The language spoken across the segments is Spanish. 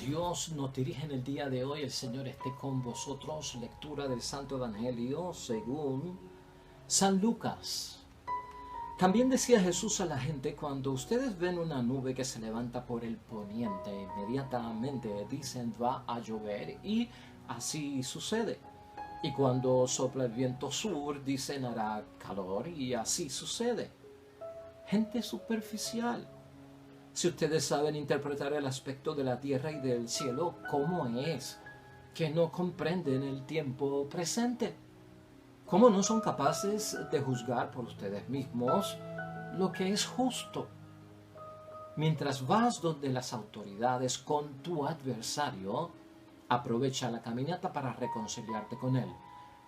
Dios nos dirige en el día de hoy. El Señor esté con vosotros. Lectura del Santo Evangelio según San Lucas. También decía Jesús a la gente: cuando ustedes ven una nube que se levanta por el poniente, inmediatamente dicen va a llover, y así sucede. Y cuando sopla el viento sur, dicen hará calor, y así sucede. Gente superficial. Si ustedes saben interpretar el aspecto de la tierra y del cielo, ¿cómo es que no comprenden el tiempo presente? ¿Cómo no son capaces de juzgar por ustedes mismos lo que es justo? Mientras vas donde las autoridades con tu adversario, aprovecha la caminata para reconciliarte con él.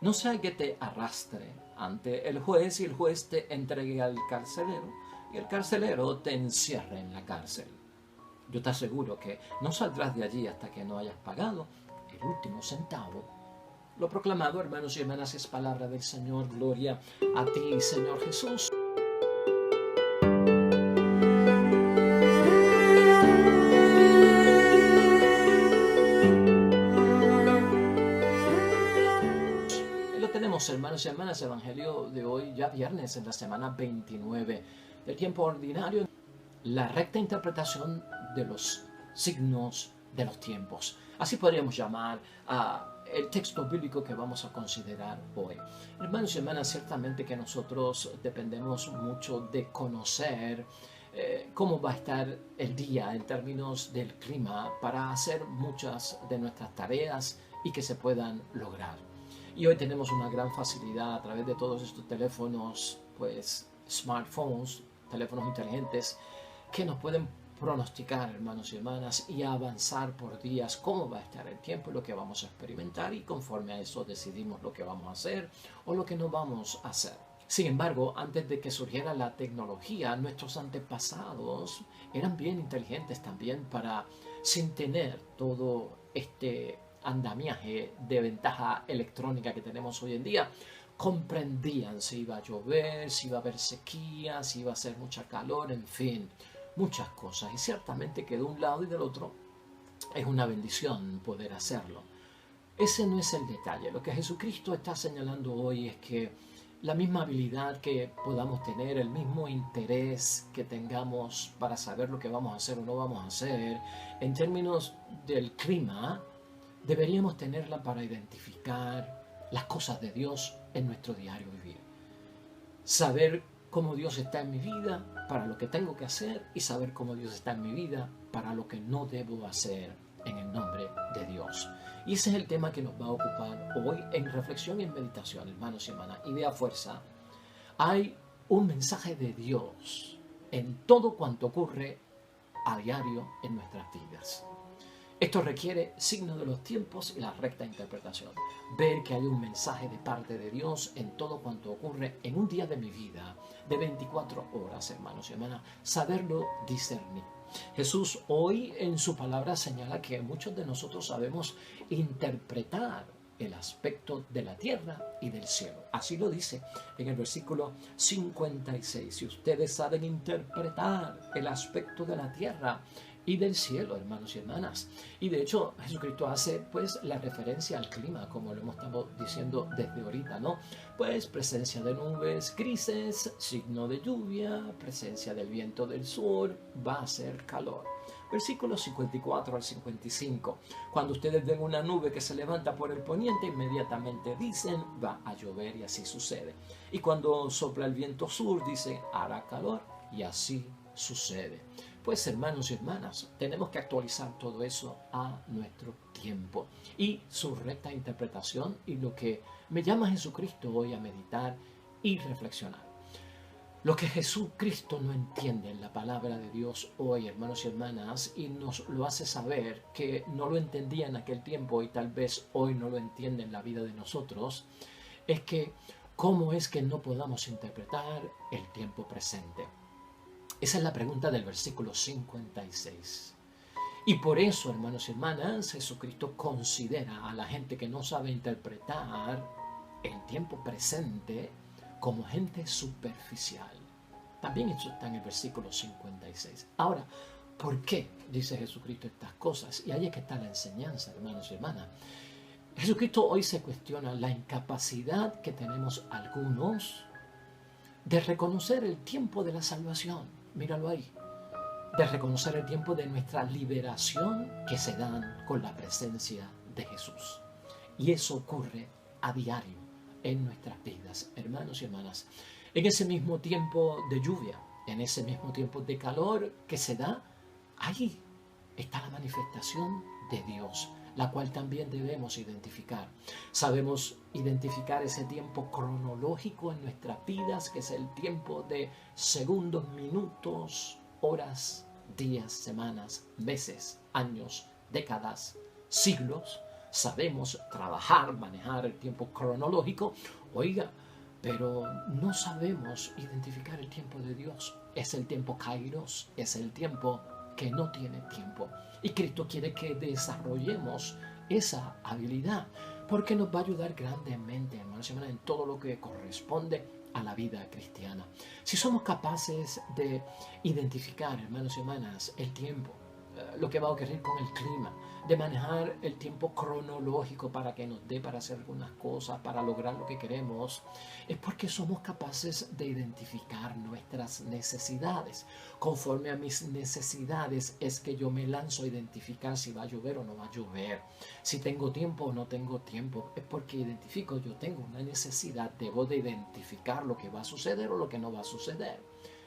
No sea que te arrastre ante el juez y el juez te entregue al carcelero y el carcelero te encierre en la cárcel. Yo te aseguro que no saldrás de allí hasta que no hayas pagado el último centavo. Lo proclamado, hermanos y hermanas, es palabra del Señor. Gloria a ti, Señor Jesús. Lo tenemos, hermanos y hermanas, Evangelio de hoy, ya viernes, en la semana 29 del tiempo ordinario. La recta interpretación de los signos de los tiempos. Así podríamos llamar a el texto bíblico que vamos a considerar hoy. Hermanos y hermanas, ciertamente que nosotros dependemos mucho de conocer cómo va a estar el día en términos del clima para hacer muchas de nuestras tareas y que se puedan lograr. Y hoy tenemos una gran facilidad a través de todos estos teléfonos, pues smartphones, teléfonos inteligentes, que nos pueden pronosticar, hermanos y hermanas, y avanzar por días cómo va a estar el tiempo, lo que vamos a experimentar, y conforme a eso decidimos lo que vamos a hacer o lo que no vamos a hacer. Sin embargo, antes de que surgiera la tecnología, nuestros antepasados eran bien inteligentes también para, sin tener todo este andamiaje de ventaja electrónica que tenemos hoy en día, comprendían si iba a llover, si iba a haber sequía, si iba a hacer mucha calor, en fin, muchas cosas. Y ciertamente que de un lado y del otro es una bendición poder hacerlo. Ese no es el detalle. Lo que Jesucristo está señalando hoy es que la misma habilidad que podamos tener, el mismo interés que tengamos para saber lo que vamos a hacer o no vamos a hacer, en términos del clima, deberíamos tenerla para identificar las cosas de Dios en nuestro diario vivir. Saber cómo Dios está en mi vida para lo que tengo que hacer, y saber cómo Dios está en mi vida para lo que no debo hacer en el nombre de Dios. Y ese es el tema que nos va a ocupar hoy en reflexión y en meditación, hermanos y hermanas. Y de a fuerza, hay un mensaje de Dios en todo cuanto ocurre a diario en nuestras vidas. Esto requiere signo de los tiempos y la recta interpretación. Ver que hay un mensaje de parte de Dios en todo cuanto ocurre en un día de mi vida de 24 horas, hermanos y hermanas. Saberlo discernir. Jesús hoy en su palabra señala que muchos de nosotros sabemos interpretar el aspecto de la tierra y del cielo. Así lo dice en el versículo 56. Si ustedes saben interpretar el aspecto de la tierra y del cielo, hermanos y hermanas. Y de hecho Jesucristo hace pues la referencia al clima, como lo hemos estado diciendo desde ahorita, ¿no? Pues presencia de nubes grises, signo de lluvia, presencia del viento del sur, va a ser calor. Versículos 54 al 55. Cuando ustedes ven una nube que se levanta por el poniente, inmediatamente dicen va a llover, y así sucede. Y cuando sopla el viento sur, dice hará calor, y así sucede. Pues, hermanos y hermanas, tenemos que actualizar todo eso a nuestro tiempo y su recta interpretación, y lo que me llama Jesucristo hoy a meditar y reflexionar. Lo que Jesucristo no entiende en la palabra de Dios hoy, hermanos y hermanas, y nos lo hace saber que no lo entendía en aquel tiempo y tal vez hoy no lo entiende en la vida de nosotros, es que cómo es que no podamos interpretar el tiempo presente. Esa es la pregunta del versículo 56. Y por eso, hermanos y hermanas, Jesucristo considera a la gente que no sabe interpretar el tiempo presente como gente superficial. También eso está en el versículo 56. Ahora, ¿Por qué dice Jesucristo estas cosas? Y ahí es que está la enseñanza, hermanos y hermanas. Jesucristo hoy se cuestiona la incapacidad que tenemos algunos de reconocer el tiempo de la salvación. Míralo ahí. De reconocer el tiempo de nuestra liberación que se dan con la presencia de Jesús. Y eso ocurre a diario en nuestras vidas, hermanos y hermanas. En ese mismo tiempo de lluvia, en ese mismo tiempo de calor que se da, ahí está la manifestación de Dios, la cual también debemos identificar. Sabemos identificar ese tiempo cronológico en nuestras vidas, que es el tiempo de segundos, minutos, horas, días, semanas, meses, años, décadas, siglos. Sabemos trabajar, manejar el tiempo cronológico. Oiga, pero no sabemos identificar el tiempo de Dios. Es el tiempo kairos, es el tiempo que no tiene tiempo. Y Cristo quiere que desarrollemos esa habilidad, porque nos va a ayudar grandemente, hermanos y hermanas, en todo lo que corresponde a la vida cristiana. Si somos capaces de identificar, hermanos y hermanas, el tiempo, lo que va a ocurrir con el clima, de manejar el tiempo cronológico para que nos dé para hacer algunas cosas, para lograr lo que queremos, es porque somos capaces de identificar nuestras necesidades. Conforme a mis necesidades es que yo me lanzo a identificar si va a llover o no va a llover, si tengo tiempo o no tengo tiempo. Es porque identifico, yo tengo una necesidad, debo de identificar lo que va a suceder o lo que no va a suceder.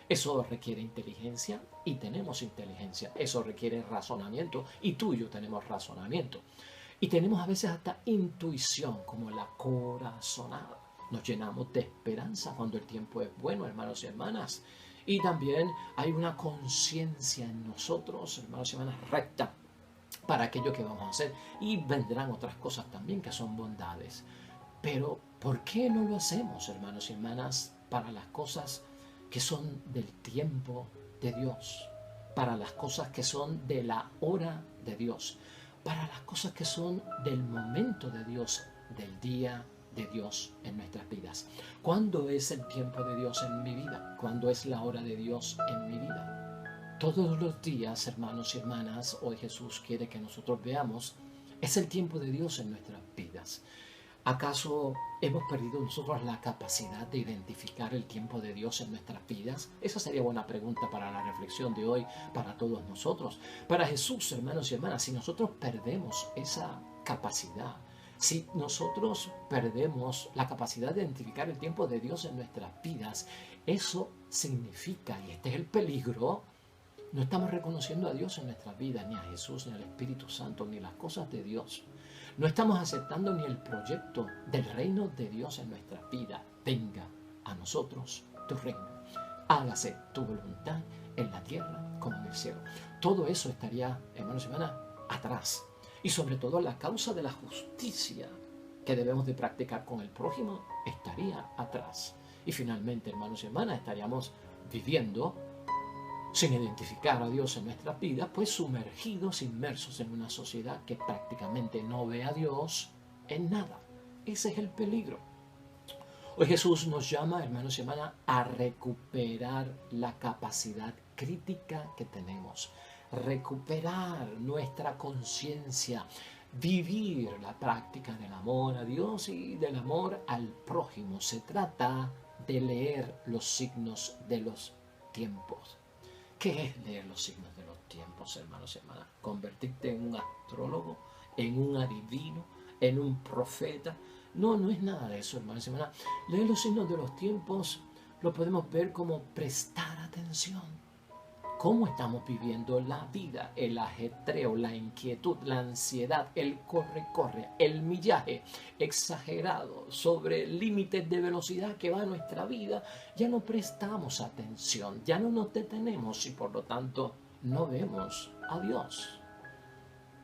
Eso requiere inteligencia y tenemos inteligencia. Eso requiere razonamiento y tú y yo tenemos razonamiento. Y tenemos a veces hasta intuición, como la corazonada. Nos llenamos de esperanza cuando el tiempo es bueno, hermanos y hermanas. Y también hay una conciencia en nosotros, hermanos y hermanas, recta para aquello que vamos a hacer. Y vendrán otras cosas también que son bondades. Pero, ¿por qué no lo hacemos, hermanos y hermanas, para las cosas que son del tiempo de Dios, para las cosas que son de la hora de Dios, para las cosas que son del momento de Dios, del día de Dios en nuestras vidas? ¿Cuándo es el tiempo de Dios en mi vida? ¿Cuándo es la hora de Dios en mi vida? Todos los días, hermanos y hermanas, hoy Jesús quiere que nosotros veamos, es el tiempo de Dios en nuestras vidas. ¿Acaso hemos perdido nosotros la capacidad de identificar el tiempo de Dios en nuestras vidas? Esa sería buena pregunta para la reflexión de hoy, para todos nosotros. Para Jesús, hermanos y hermanas, si nosotros perdemos esa capacidad, si nosotros perdemos la capacidad de identificar el tiempo de Dios en nuestras vidas, eso significa, y este es el peligro, no estamos reconociendo a Dios en nuestras vidas, ni a Jesús, ni al Espíritu Santo, ni las cosas de Dios. No estamos aceptando ni el proyecto del reino de Dios en nuestra vida. Venga a nosotros tu reino. Hágase tu voluntad en la tierra como en el cielo. Todo eso estaría, hermanos y hermanas, atrás. Y sobre todo la causa de la justicia que debemos de practicar con el prójimo estaría atrás. Y finalmente, hermanos y hermanas, estaríamos viviendo sin identificar a Dios en nuestras vidas, pues sumergidos, inmersos en una sociedad que prácticamente no ve a Dios en nada. Ese es el peligro. Hoy Jesús nos llama, hermanos y hermanas, a recuperar la capacidad crítica que tenemos, recuperar nuestra conciencia, vivir la práctica del amor a Dios y del amor al prójimo. Se trata de leer los signos de los tiempos. ¿Qué es leer los signos de los tiempos, hermanos y hermanas? ¿Convertirte en un astrólogo, en un adivino, en un profeta? No, no es nada de eso, hermanos y hermanas. Leer los signos de los tiempos lo podemos ver como prestar atención. ¿Cómo estamos viviendo la vida? El ajetreo, la inquietud, la ansiedad, el corre-corre, el millaje exagerado sobre límites de velocidad que va a nuestra vida. Ya no prestamos atención, ya no nos detenemos y por lo tanto no vemos a Dios.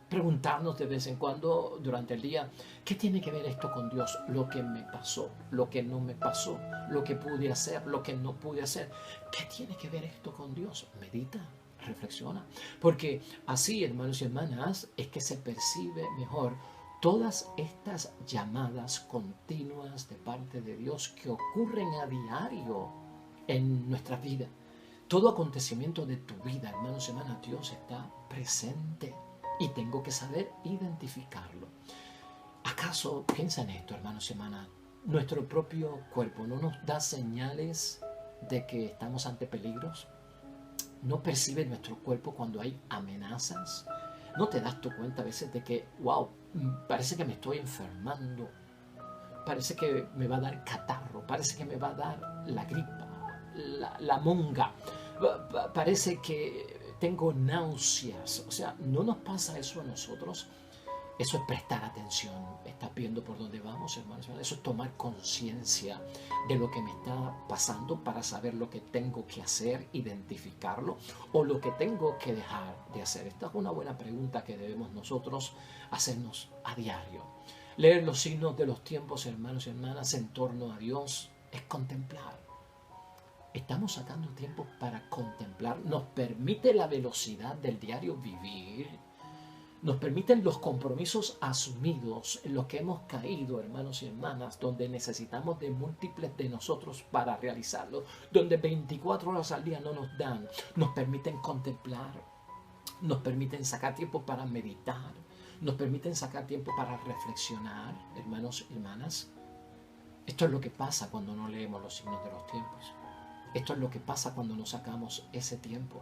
Preguntarnos de vez en cuando durante el día, ¿qué tiene que ver esto con Dios? Lo que me pasó, lo que no me pasó, lo que pude hacer, lo que no pude hacer. ¿Qué tiene que ver esto con Dios? Medita, reflexiona. Porque así, hermanos y hermanas, es que se percibe mejor todas estas llamadas continuas de parte de Dios que ocurren a diario en nuestra vida. Todo acontecimiento de tu vida, hermanos y hermanas, Dios está presente y tengo que saber identificarlo. ¿Acaso, piensa en esto, hermanos y hermanas, nuestro propio cuerpo no nos da señales de que estamos ante peligros? ¿No percibe nuestro cuerpo cuando hay amenazas? ¿No te das tu cuenta a veces de que, wow, parece que me estoy enfermando? Parece que me va a dar catarro, parece que me va a dar la gripa, la monga, parece que tengo náuseas. O sea, ¿no nos pasa eso a nosotros? Eso es prestar atención. ¿Estás viendo por dónde vamos, hermanos? Eso es tomar conciencia de lo que me está pasando para saber lo que tengo que hacer, identificarlo, o lo que tengo que dejar de hacer. Esta es una buena pregunta que debemos nosotros hacernos a diario. Leer los signos de los tiempos, hermanos y hermanas, en torno a Dios es contemplar. Estamos sacando tiempo para contemplar. Nos permite la velocidad del diario vivir. Nos permiten los compromisos asumidos en los que hemos caído, hermanos y hermanas, donde necesitamos de múltiples de nosotros para realizarlo, donde 24 horas al día no nos dan. Nos permiten contemplar, nos permiten sacar tiempo para meditar, nos permiten sacar tiempo para reflexionar, hermanos y hermanas. Esto es lo que pasa cuando no leemos los signos de los tiempos. Esto es lo que pasa cuando no sacamos ese tiempo.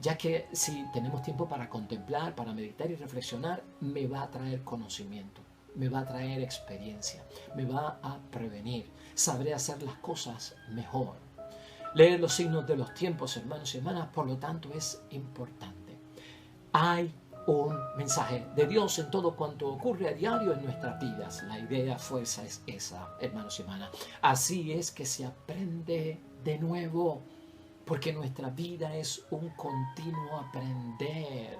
Ya que si tenemos tiempo para contemplar, para meditar y reflexionar, me va a traer conocimiento, me va a traer experiencia, me va a prevenir, sabré hacer las cosas mejor. Leer los signos de los tiempos, hermanos y hermanas, por lo tanto es importante. Hay un mensaje de Dios en todo cuanto ocurre a diario en nuestras vidas. La idea, fuerza es esa, hermanos y hermanas. Así es que se aprende de nuevo. Porque nuestra vida es un continuo aprender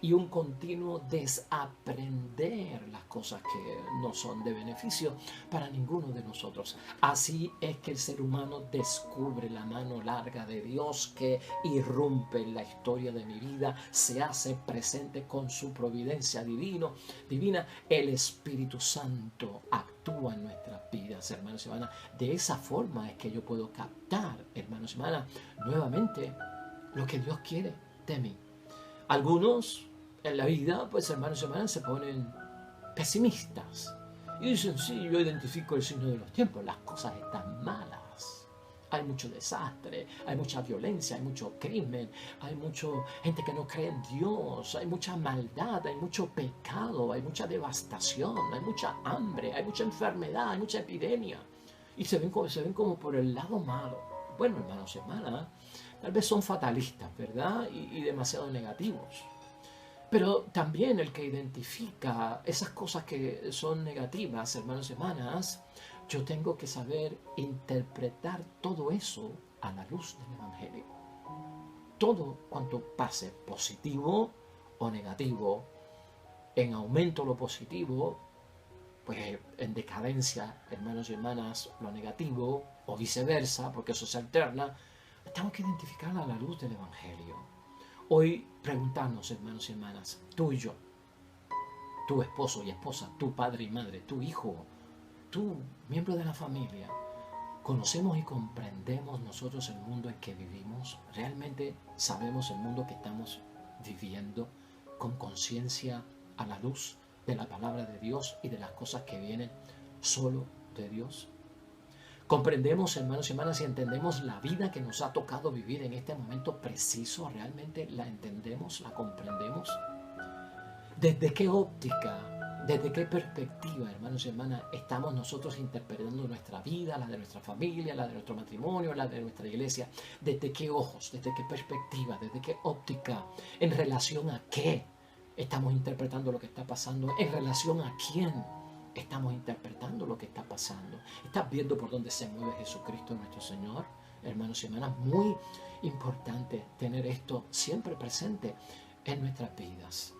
y un continuo desaprender las cosas que no son de beneficio para ninguno de nosotros. Así es que el ser humano descubre la mano larga de Dios que irrumpe en la historia de mi vida, se hace presente con su providencia divina. El Espíritu Santo actúa en nuestras vidas, hermanos y hermanas. De esa forma es que yo puedo captar, hermanos y hermanas, nuevamente lo que Dios quiere de mí. Algunos en la vida, pues hermanos y hermanas, se ponen pesimistas y dicen, sí, yo identifico el signo de los tiempos, las cosas están malas, hay mucho desastre, hay mucha violencia, hay mucho crimen, hay mucha gente que no cree en Dios, hay mucha maldad, hay mucho pecado, hay mucha devastación, hay mucha hambre, hay mucha enfermedad, hay mucha epidemia, y se ven como por el lado malo. Bueno, hermanos y hermanas, tal vez son fatalistas, ¿verdad? Y demasiado negativos. Pero también el que identifica esas cosas que son negativas, hermanos y hermanas, yo tengo que saber interpretar todo eso a la luz del Evangelio. Todo cuanto pase, positivo o negativo, en aumento lo positivo, pues en decadencia, hermanos y hermanas, lo negativo, o viceversa, porque eso se alterna, tengo que identificarla a la luz del Evangelio. Hoy preguntarnos, hermanos y hermanas, tú y yo, tu esposo y esposa, tu padre y madre, tu hijo, tú, miembro de la familia, ¿conocemos y comprendemos nosotros el mundo en que vivimos? ¿Realmente sabemos el mundo que estamos viviendo con conciencia a la luz de la palabra de Dios y de las cosas que vienen solo de Dios? ¿Comprendemos, hermanos y hermanas, y entendemos la vida que nos ha tocado vivir en este momento preciso? ¿Realmente la entendemos, la comprendemos? ¿Desde qué óptica, desde qué perspectiva, hermanos y hermanas, estamos nosotros interpretando nuestra vida, la de nuestra familia, la de nuestro matrimonio, la de nuestra iglesia? ¿Desde qué ojos, desde qué perspectiva, desde qué óptica? ¿En relación a qué estamos interpretando lo que está pasando? ¿En relación a quién estamos interpretando lo que está pasando? ¿Estás viendo por dónde se mueve Jesucristo nuestro Señor? Hermanos y hermanas, muy importante tener esto siempre presente en nuestras vidas.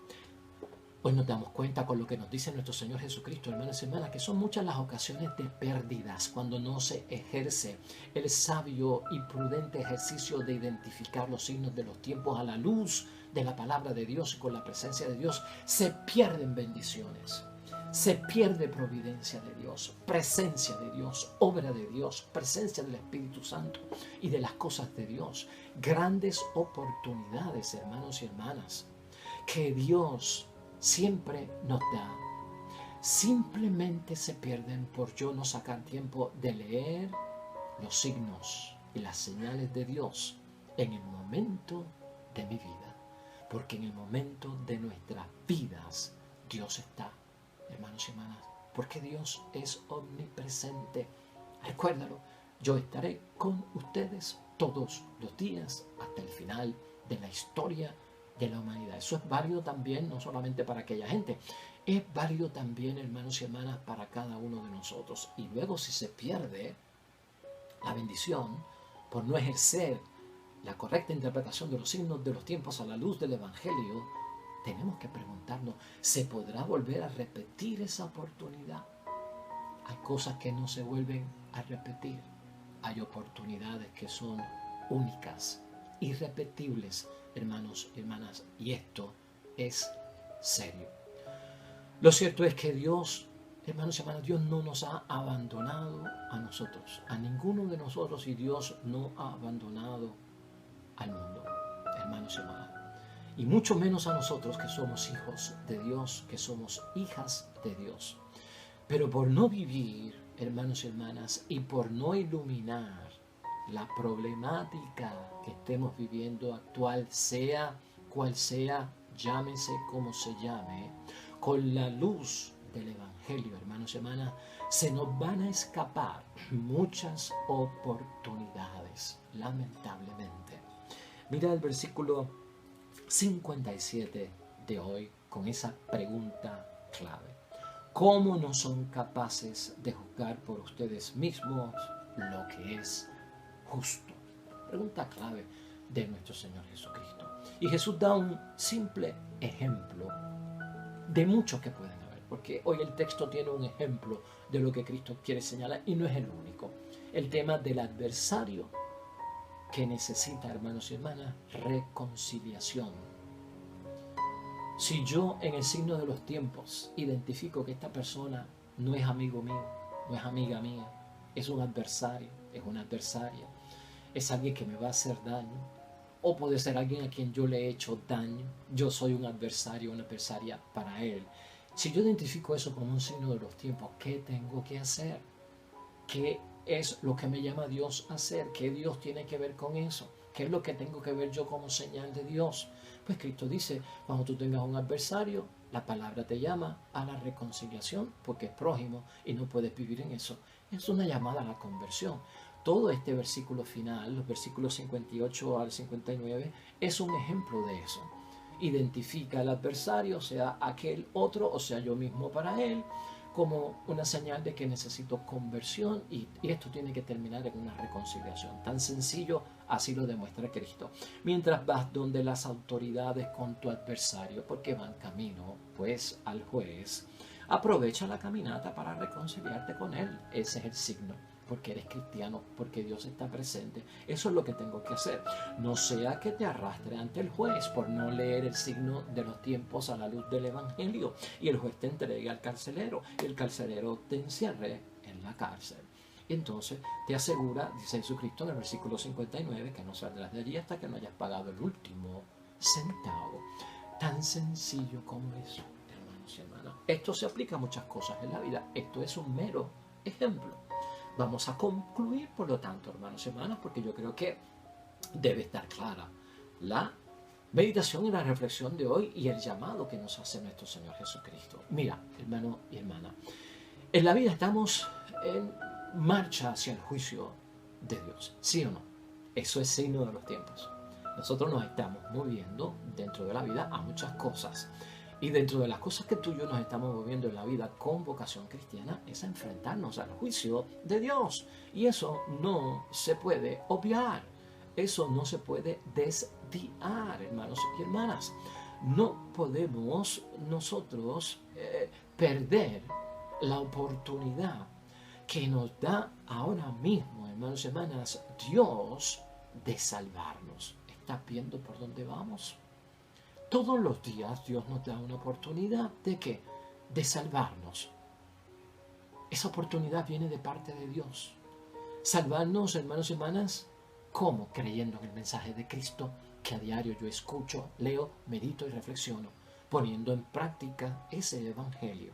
Hoy nos damos cuenta con lo que nos dice nuestro Señor Jesucristo, hermanos y hermanas, que son muchas las ocasiones de pérdidas cuando no se ejerce el sabio y prudente ejercicio de identificar los signos de los tiempos a la luz de la palabra de Dios y con la presencia de Dios. Se pierden bendiciones, se pierde providencia de Dios, presencia de Dios, obra de Dios, presencia del Espíritu Santo y de las cosas de Dios. Grandes oportunidades, hermanos y hermanas, que Dios siempre nos da. Simplemente se pierden por yo no sacar tiempo de leer los signos y las señales de Dios en el momento de mi vida. Porque en el momento de nuestras vidas Dios está. Hermanos y hermanas, porque Dios es omnipresente. Recuérdalo, yo estaré con ustedes todos los días hasta el final de la historia de la humanidad. Eso es válido también, no solamente para aquella gente, es válido también, hermanos y hermanas, para cada uno de nosotros. Y luego, si se pierde la bendición por no ejercer la correcta interpretación de los signos de los tiempos a la luz del Evangelio, tenemos que preguntarnos, ¿se podrá volver a repetir esa oportunidad? Hay cosas que no se vuelven a repetir. Hay oportunidades que son únicas, irrepetibles, hermanos y hermanas. Y esto es serio. Lo cierto es que Dios, hermanos y hermanas, Dios no nos ha abandonado a nosotros, a ninguno de nosotros, y Dios no ha abandonado al mundo, hermanos y hermanas. Y mucho menos a nosotros que somos hijos de Dios, que somos hijas de Dios. Pero por no vivir, hermanos y hermanas, y por no iluminar la problemática que estemos viviendo actual, sea cual sea, llámese como se llame, con la luz del Evangelio, hermanos y hermanas, se nos van a escapar muchas oportunidades, lamentablemente. Mira el versículo 57 de hoy con esa pregunta clave. ¿Cómo no son capaces de juzgar por ustedes mismos lo que es justo? Pregunta clave de nuestro Señor Jesucristo. Y Jesús da un simple ejemplo de muchos que pueden haber, porque hoy el texto tiene un ejemplo de lo que Cristo quiere señalar y no es el único. El tema del adversario que necesita, hermanos y hermanas, reconciliación. Si yo en el signo de los tiempos identifico que esta persona no es amigo mío, no es amiga mía, es un adversario, es una adversaria, es alguien que me va a hacer daño, o puede ser alguien a quien yo le he hecho daño, yo soy un adversario, una adversaria para él. Si yo identifico eso como un signo de los tiempos, ¿qué tengo que hacer? ¿Qué es lo que me llama Dios a hacer? ¿Qué Dios tiene que ver con eso? ¿Qué es lo que tengo que ver yo como señal de Dios? Pues Cristo dice, cuando tú tengas un adversario, la palabra te llama a la reconciliación porque es prójimo y no puedes vivir en eso. Es una llamada a la conversión. Todo este versículo final, los versículos 58 al 59, es un ejemplo de eso. Identifica al adversario, sea aquel otro o sea yo mismo para él, como una señal de que necesito conversión y esto tiene que terminar en una reconciliación. Tan sencillo, así lo demuestra Cristo. Mientras vas donde las autoridades con tu adversario, porque van camino pues al juez, aprovecha la caminata para reconciliarte con él. Ese es el signo, porque eres cristiano, porque Dios está presente. Eso es lo que tengo que hacer. No sea que te arrastre ante el juez por no leer el signo de los tiempos a la luz del Evangelio y el juez te entregue al carcelero y el carcelero te encierre en la cárcel. Y entonces te asegura, dice Jesucristo en el versículo 59, que no saldrás de allí hasta que no hayas pagado el último centavo. Tan sencillo como eso, hermanos y hermanas. Esto se aplica a muchas cosas en la vida. Esto es un mero ejemplo. Vamos a concluir, por lo tanto, hermanos y hermanas, porque yo creo que debe estar clara la meditación y la reflexión de hoy y el llamado que nos hace nuestro Señor Jesucristo. Mira, hermano y hermana, en la vida estamos en marcha hacia el juicio de Dios, ¿sí o no? Eso es signo de los tiempos. Nosotros nos estamos moviendo dentro de la vida a muchas cosas. Y dentro de las cosas que tú y yo nos estamos moviendo en la vida con vocación cristiana es enfrentarnos al juicio de Dios. Y eso no se puede obviar. Eso no se puede desviar, hermanos y hermanas. No podemos nosotros perder la oportunidad que nos da ahora mismo, hermanos y hermanas, Dios de salvarnos. ¿Estás viendo por dónde vamos? Todos los días Dios nos da una oportunidad de ¿qué? de salvarnos. Esa oportunidad viene de parte de Dios. Salvarnos, hermanos y hermanas, ¿cómo? Creyendo en el mensaje de Cristo que a diario yo escucho, leo, medito y reflexiono, poniendo en práctica ese evangelio.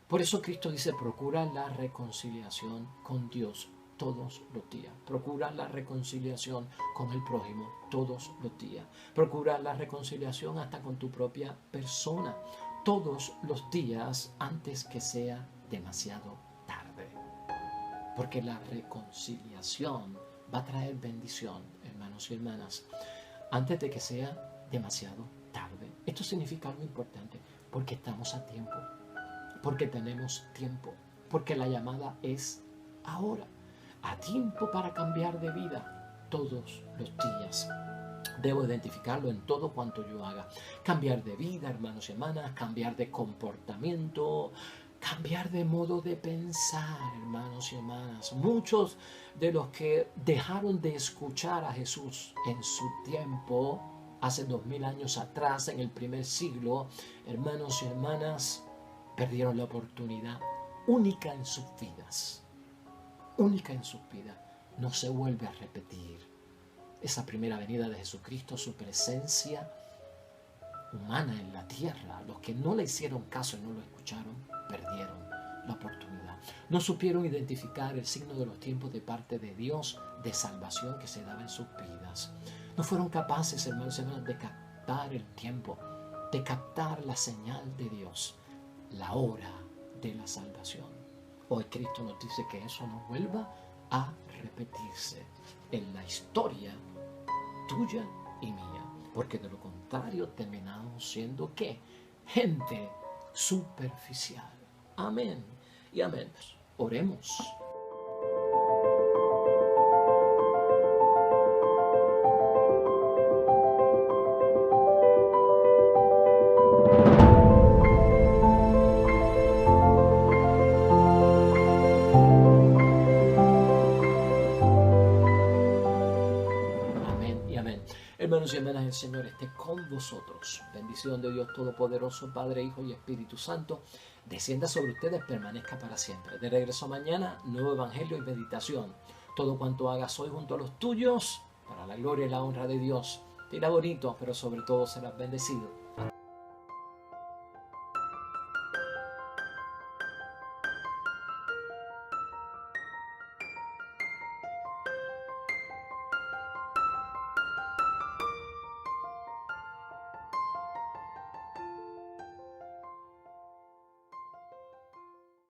Por eso Cristo dice, procura la reconciliación con Dios todos los días. Procura la reconciliación con el prójimo todos los días. Procura la reconciliación hasta con tu propia persona todos los días antes que sea demasiado tarde. Porque la reconciliación va a traer bendición, hermanos y hermanas, antes de que sea demasiado tarde. Esto significa algo importante, porque estamos a tiempo, porque tenemos tiempo, porque la llamada es ahora. A tiempo para cambiar de vida todos los días. Debo identificarlo en todo cuanto yo haga. Cambiar de vida, hermanos y hermanas, cambiar de comportamiento, cambiar de modo de pensar, hermanos y hermanas. Muchos de los que dejaron de escuchar a Jesús en su tiempo, hace 2000 años atrás, en el primer siglo, hermanos y hermanas, perdieron la oportunidad única en sus vidas. Única en sus vidas. No se vuelve a repetir. Esa primera venida de Jesucristo, su presencia humana en la tierra, los que no le hicieron caso y no lo escucharon, perdieron la oportunidad. No supieron identificar el signo de los tiempos de parte de Dios de salvación que se daba en sus vidas. No fueron capaces, hermanos y hermanas, de captar el tiempo, de captar la señal de Dios, la hora de la salvación. Hoy Cristo nos dice que eso no vuelva a repetirse en la historia tuya y mía, porque de lo contrario terminamos siendo ¿qué? Gente superficial. Amén y amén. Oremos. Hermanos y hermanas, el Señor esté con vosotros. Bendición de Dios Todopoderoso, Padre, Hijo y Espíritu Santo, descienda sobre ustedes, permanezca para siempre. De regreso mañana, nuevo evangelio y meditación. Todo cuanto hagas hoy junto a los tuyos, para la gloria y la honra de Dios. Te irá bonito, pero sobre todo serás bendecido.